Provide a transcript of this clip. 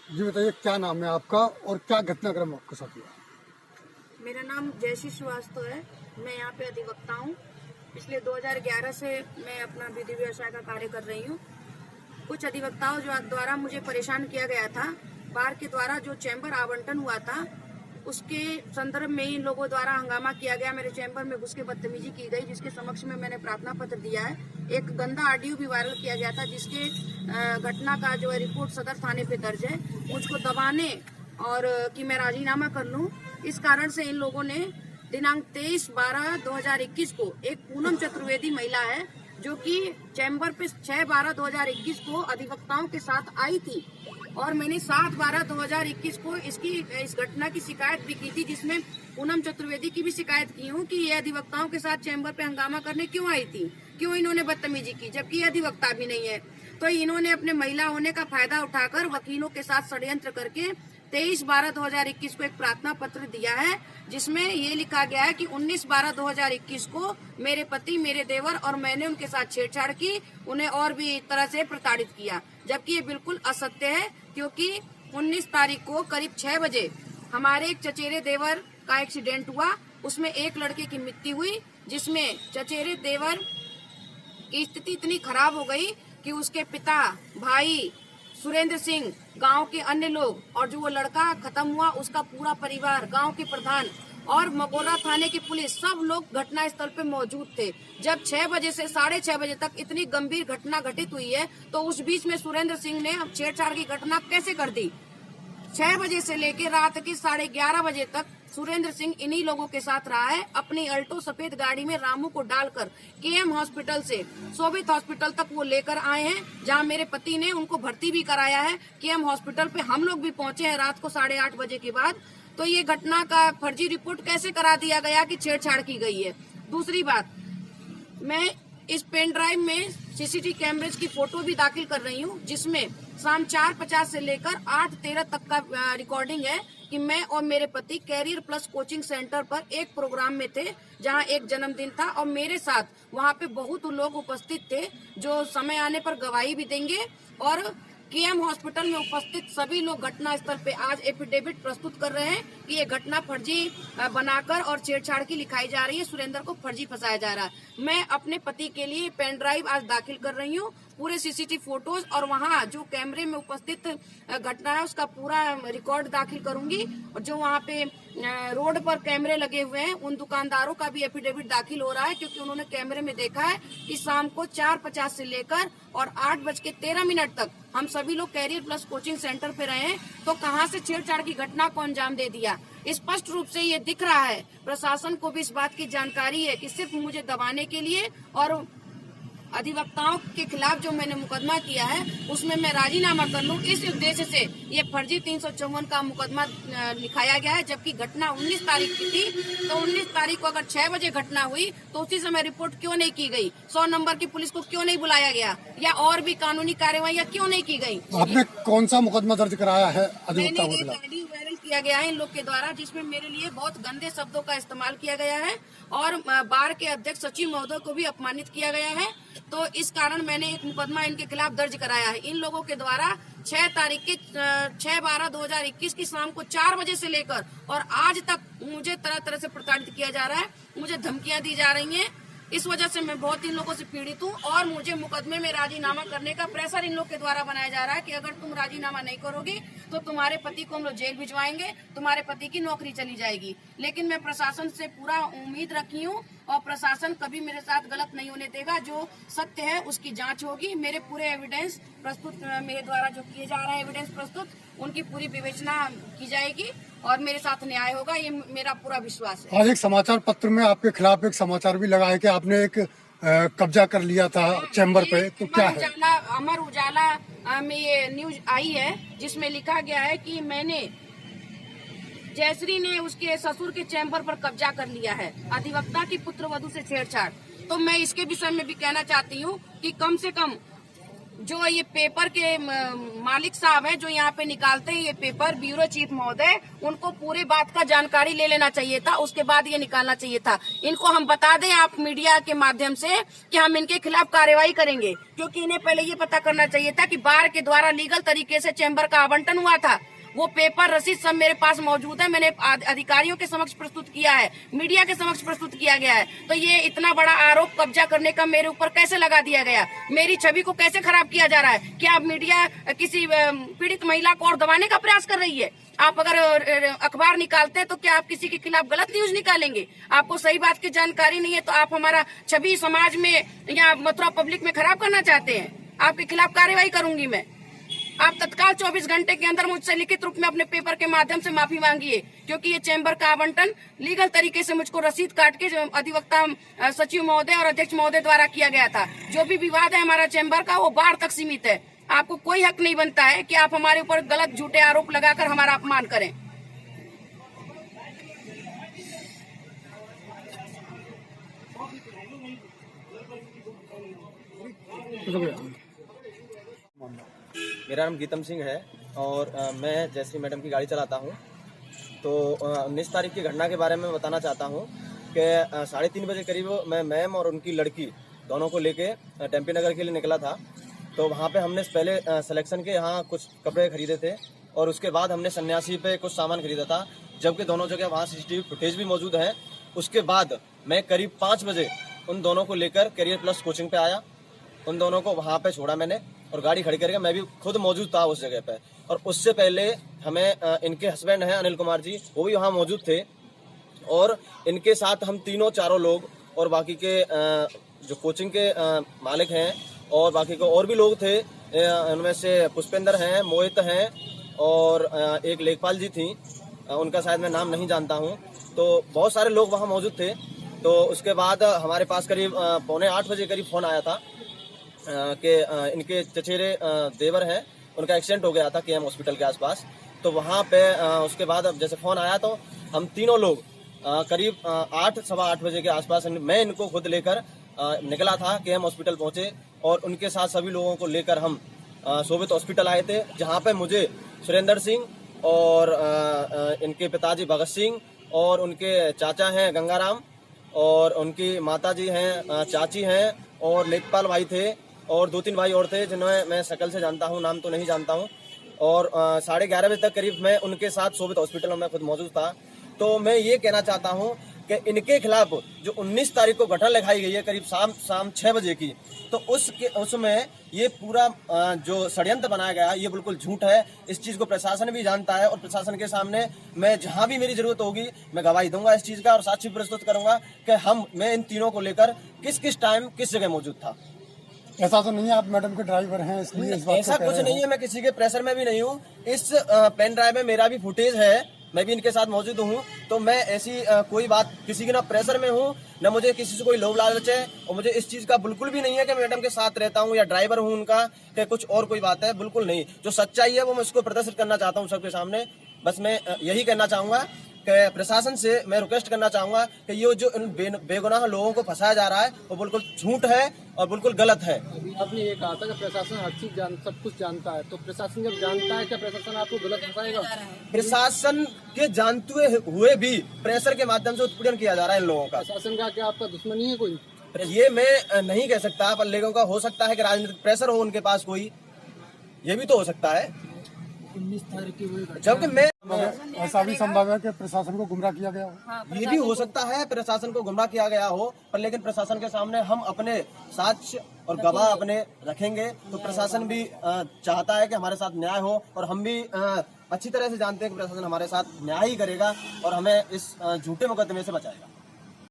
जी बताइए, क्या नाम है आपका और क्या घटनाक्रम आपके साथ हुआ? मेरा नाम जयश्री श्रीवास्तव है। मैं यहाँ पे अधिवक्ता हूँ। पिछले 2011 से मैं अपना विधि व्यवसाय का कार्य कर रही हूँ। कुछ अधिवक्ताओं जो द्वारा मुझे परेशान किया गया था, बार के द्वारा जो चैम्बर आवंटन हुआ था उसके संदर्भ में इन लोगों द्वारा हंगामा किया गया। मेरे चैम्बर में घुस के बदतमीजी की गई, जिसके समक्ष में मैंने प्रार्थना पत्र दिया है। एक गंदा ऑडियो भी वायरल किया गया था, जिसके घटना का जो है रिपोर्ट सदर थाने पे दर्ज है। मुझको दबाने और कि मैं राजीनामा कर लूं, इस कारण से इन लोगों ने दिनांक 23/12/2021 को एक पूनम चतुर्वेदी महिला है जो कि चैम्बर पे 6/12/2021 को अधिवक्ताओं के साथ आई थी और मैंने 7/12/2021 को इस घटना की शिकायत भी की थी, जिसमें पूनम चतुर्वेदी की भी शिकायत की हूँ कि ये अधिवक्ताओं के साथ चैम्बर पे हंगामा करने क्यों आई थी, क्यों इन्होंने बदतमीजी की, जबकि ये अधिवक्ता भी नहीं है। तो इन्होंने अपने महिला होने का फायदा उठाकर वकीलों के साथ षड्यंत्र करके 23/12/2021 को एक प्रार्थना पत्र दिया है, जिसमें ये लिखा गया है कि 19/12/2021 को मेरे पति, मेरे देवर और मैंने उनके साथ छेड़छाड़ की, उन्हें और भी एक तरह से प्रताड़ित किया, जबकि ये बिल्कुल असत्य है। क्योंकि 19 तारीख को करीब 6 बजे हमारे एक चचेरे देवर का एक्सीडेंट हुआ, उसमें एक लड़के की मृत्यु हुई, जिसमें चचेरे देवर की स्थिति इतनी खराब हो गई कि उसके पिता, भाई सुरेंद्र सिंह, गांव के अन्य लोग और जो वो लड़का खत्म हुआ उसका पूरा परिवार, गांव के प्रधान और मकोरा थाने की पुलिस, सब लोग घटना स्थल पे मौजूद थे। जब 6 बजे से 6:30 बजे तक इतनी गंभीर घटना घटित हुई है, तो उस बीच में सुरेंद्र सिंह ने छेड़छाड़ की घटना कैसे कर दी? 6 बजे से लेकर रात के 11:30 बजे तक सुरेंद्र सिंह इन्हीं लोगों के साथ रहा है। अपनी अल्टो सफेद गाड़ी में रामू को डालकर केएम हॉस्पिटल से शोभित हॉस्पिटल तक वो लेकर आए हैं, जहां मेरे पति ने उनको भर्ती भी कराया है। केएम हॉस्पिटल पे हम लोग भी पहुंचे हैं रात को 8:30 बजे के बाद। तो ये घटना का फर्जी रिपोर्ट कैसे करा दिया गया कि छेड़छाड़ की गई है? दूसरी बात, मैं इस पेन ड्राइव में सीसीटीवी कैमरेज की फोटो भी दाखिल कर रही हूँ, जिसमें शाम 4:50 से लेकर 8:13 तक का रिकॉर्डिंग है कि मैं और मेरे पति कैरियर प्लस कोचिंग सेंटर पर एक प्रोग्राम में थे, जहां एक जन्मदिन था और मेरे साथ वहां पे बहुत लोग उपस्थित थे जो समय आने पर गवाही भी देंगे। और केएम हॉस्पिटल में उपस्थित सभी लोग घटना स्थल पे आज एफिडेविट प्रस्तुत कर रहे हैं कि ये घटना फर्जी बनाकर और छेड़छाड़ की लिखाई जा रही है, सुरेंद्र को फर्जी फंसाया जा रहा है। मैं अपने पति के लिए पेन ड्राइव आज दाखिल कर रही हूँ, पूरे सीसीटीवी फोटोज और वहाँ जो कैमरे में उपस्थित घटना है उसका पूरा रिकॉर्ड दाखिल करूंगी। और जो वहाँ पे रोड पर कैमरे लगे हुए हैं उन दुकानदारों का भी एफिडेविट दाखिल हो रहा है, क्योंकि उन्होंने कैमरे में देखा है कि शाम को 4:50 से लेकर और 8:13 तक हम सभी लोग कैरियर प्लस कोचिंग सेंटर पे रहे हैं। तो कहां से छेड़छाड़ की घटना को अंजाम दे दिया? स्पष्ट रूप से ये दिख रहा है। प्रशासन को भी इस बात की जानकारी है कि सिर्फ मुझे दबाने के लिए और अधिवक्ताओं के खिलाफ जो मैंने मुकदमा किया है उसमें मैं राजीनामा कर लूं, इस उद्देश्य से ये फर्जी 354 का मुकदमा लिखाया गया है। जबकि घटना 19 तारीख की थी, तो 19 तारीख को अगर 6 बजे घटना हुई तो उसी समय रिपोर्ट क्यों नहीं की गई? 100 नंबर की पुलिस को क्यों नहीं बुलाया गया या और भी कानूनी कार्यवाही क्यों नहीं की गई? आपने कौन सा मुकदमा दर्ज कराया है अधिवक्ताओं के मैंने खिलाफ? ऑडियो वायरल किया गया है इन लोग के द्वारा, जिसमें मेरे लिए बहुत गंदे शब्दों का इस्तेमाल किया गया है और बार के अध्यक्ष सचिव महोदय को भी अपमानित किया गया है। तो इस कारण मैंने एक मुकदमा इनके खिलाफ दर्ज कराया है। इन लोगों के द्वारा 6 तारीख के 6/12/2021 की शाम को 4 बजे से लेकर और आज तक मुझे तरह तरह से प्रताड़ित किया जा रहा है, मुझे धमकियां दी जा रही हैं। इस वजह से मैं बहुत इन लोगों से पीड़ित हूँ और मुझे मुकदमे में राजीनामा करने का प्रेशर इन लोग के द्वारा बनाया जा रहा है कि अगर तुम राजीनामा नहीं करोगी तो तुम्हारे पति को हम लोग जेल भिजवाएंगे, तुम्हारे पति की नौकरी चली जाएगी। लेकिन मैं प्रशासन से पूरा उम्मीद रखी हूँ और प्रशासन कभी मेरे साथ गलत नहीं होने देगा। जो सत्य है उसकी जांच होगी। मेरे पूरे एविडेंस प्रस्तुत, मेरे द्वारा जो किए जा रहे हैं एविडेंस प्रस्तुत, उनकी पूरी विवेचना की जाएगी और मेरे साथ न्याय होगा, ये मेरा पूरा विश्वास है। आज एक समाचार पत्र में आपके खिलाफ एक समाचार भी लगा है कि आपने एक कब्जा कर लिया था चैम्बर पे, तो क्या है? अमर उजाला में ये न्यूज आई है, जिसमें लिखा गया है कि मैंने जयश्री ने उसके ससुर के चैम्बर पर कब्जा कर लिया है, अधिवक्ता की पुत्रवधू से छेड़छाड़। तो मैं इसके विषय में भी कहना चाहती हूँ कि कम से कम जो ये पेपर के मालिक साहब हैं जो यहाँ पे निकालते हैं ये पेपर, ब्यूरो चीफ महोदय, उनको पूरे बात का जानकारी ले लेना चाहिए था, उसके बाद ये निकालना चाहिए था। इनको हम बता दें आप मीडिया के माध्यम से कि हम इनके खिलाफ कार्रवाई करेंगे, क्योंकि इन्हें पहले ये पता करना चाहिए था कि बार के द्वारा लीगल तरीके से चैम्बर का आवंटन हुआ था। वो पेपर रसीद सब मेरे पास मौजूद है, मैंने अधिकारियों के समक्ष प्रस्तुत किया है, मीडिया के समक्ष प्रस्तुत किया गया है। तो ये इतना बड़ा आरोप कब्जा करने का मेरे ऊपर कैसे लगा दिया गया? मेरी छवि को कैसे खराब किया जा रहा है? क्या आप मीडिया किसी पीड़ित महिला को और दबाने का प्रयास कर रही है? आप अगर अखबार निकालते हैं तो क्या आप किसी के खिलाफ गलत न्यूज निकालेंगे? आपको सही बात की जानकारी नहीं है तो आप हमारा छवि समाज में या मथुरा पब्लिक में खराब करना चाहते हैं? आपके खिलाफ कार्रवाई करूंगी मैं। आप तत्काल 24 घंटे के अंदर मुझसे लिखित रूप में अपने पेपर के माध्यम से माफी मांगिए, क्योंकि ये चैम्बर का आवंटन लीगल तरीके से मुझको रसीद काट के जो अधिवक्ता सचिव महोदय और अध्यक्ष महोदय द्वारा किया गया था। जो भी विवाद है हमारा चैम्बर का वो बार तक सीमित है। आपको कोई हक नहीं बनता है कि आप हमारे ऊपर गलत झूठे आरोप लगाकर हमारा अपमान करें। मेरा नाम गीतम सिंह है और मैं जयश्री मैडम की गाड़ी चलाता हूँ। तो 19 तारीख की घटना के बारे में बताना चाहता हूँ कि 3:30 बजे करीब मैं मैम और उनकी लड़की दोनों को लेके टेम्पी नगर के लिए निकला था। तो वहाँ पे हमने पहले सिलेक्शन के यहाँ कुछ कपड़े खरीदे थे और उसके बाद हमने सन्यासी पे कुछ सामान खरीदा था, जबकि दोनों जगह वहाँ CCTV फुटेज भी मौजूद है। उसके बाद मैं करीब 5 बजे उन दोनों को लेकर करियर प्लस कोचिंग पे आया। उन दोनों को वहाँ पे छोड़ा मैंने और गाड़ी खड़ी करके मैं भी खुद मौजूद था उस जगह पे। और उससे पहले हमें इनके हस्बैंड हैं अनिल कुमार जी, वो भी वहाँ मौजूद थे और इनके साथ हम चारों लोग और बाकी के जो कोचिंग के मालिक हैं और बाकी को और भी लोग थे। उनमें से पुष्पेंद्र हैं, मोहित हैं और एक लेखपाल जी थी, उनका शायद मैं नाम नहीं जानता हूँ। तो बहुत सारे लोग वहाँ मौजूद थे। तो उसके बाद हमारे पास करीब 7:45 बजे करीब फ़ोन आया था कि इनके चचेरे देवर हैं, उनका एक्सीडेंट हो गया था KM हॉस्पिटल के आसपास। तो वहाँ पे उसके बाद अब जैसे फ़ोन आया तो हम तीनों लोग करीब 8 सवा 8 बजे के आसपास मैं इनको खुद लेकर निकला था। KM हॉस्पिटल पहुँचे और उनके साथ सभी लोगों को लेकर हम शोभित हॉस्पिटल आए थे, जहाँ पे मुझे सुरेंद्र सिंह और इनके पिताजी भगत सिंह और उनके चाचा हैं गंगाराम और उनकी माता जी हैं, चाची हैं और लेखपाल भाई थे और 2-3 भाई और थे जिन्हें मैं शक्ल से जानता हूँ, नाम तो नहीं जानता हूँ। और 11:30 बजे तक करीब मैं उनके साथ शोभित हॉस्पिटल में मैं खुद मौजूद था। तो मैं ये कहना चाहता हूँ कि इनके खिलाफ जो 19 तारीख को घटना लिखाई गई है करीब शाम 6 बजे की, तो उसमें ये पूरा जो षड्यंत्र बनाया गया ये बिल्कुल झूठ है। इस चीज़ को प्रशासन भी जानता है और प्रशासन के सामने मैं जहाँ भी मेरी जरूरत होगी मैं गवाही दूंगा इस चीज़ का और साक्ष्य प्रस्तुत करूंगा कि मैं इन तीनों को लेकर किस टाइम किस जगह मौजूद था। ऐसा तो नहीं है आप मैडम के ड्राइवर हैं इसलिए इस बात ऐसा कुछ नहीं है, मैं किसी के प्रेशर में भी नहीं हूँ। इस पेन ड्राइव में मेरा भी फुटेज है, मैं भी इनके साथ मौजूद हूँ। तो मैं ऐसी कोई बात किसी के ना प्रेशर में हूँ न मुझे किसी से कोई लोभ लालच है और मुझे इस चीज़ का बिल्कुल भी नहीं है कि मैडम के साथ रहता हूँ या ड्राइवर हूँ उनका कि कुछ और कोई बात है, बिल्कुल नहीं। जो सच्चाई है वो मैं इसको प्रदर्शित करना चाहता हूँ सबके सामने। बस मैं यही कहना चाहूँगा कि प्रशासन से मैं रिक्वेस्ट करना चाहूँगा कि ये जो इन बेगुनाह लोगों को फंसाया जा रहा है वो बिल्कुल झूठ है और बिल्कुल गलत है। आपने ये कहा था कि प्रशासन हर चीज सब कुछ जानता है, तो प्रशासन जब जानता है क्या प्रशासन आपको गलत फंसाएगा? प्रशासन के जानते हुए भी प्रेशर के माध्यम से उत्पीड़न किया जा रहा है इन लोगों का। प्रशासन का क्या आपका दुश्मनी है कोई? ये मैं नहीं कह सकता, पर लोगों का हो सकता है कि राजनीतिक प्रेशर हो उनके पास कोई, ये भी तो हो सकता है। 19 तारीख की जबकि मैं ऐसा भी संभव है कि प्रशासन को गुमराह किया गया हो। ये भी हो सकता है प्रशासन को गुमराह किया गया हो, पर लेकिन प्रशासन के सामने हम अपने साक्ष्य और गवाह अपने रखेंगे तो प्रशासन भी चाहता है कि हमारे साथ न्याय हो और हम भी अच्छी तरह से जानते हैं कि प्रशासन हमारे साथ न्याय ही करेगा और हमें इस झूठे मुकदमे से बचाएगा।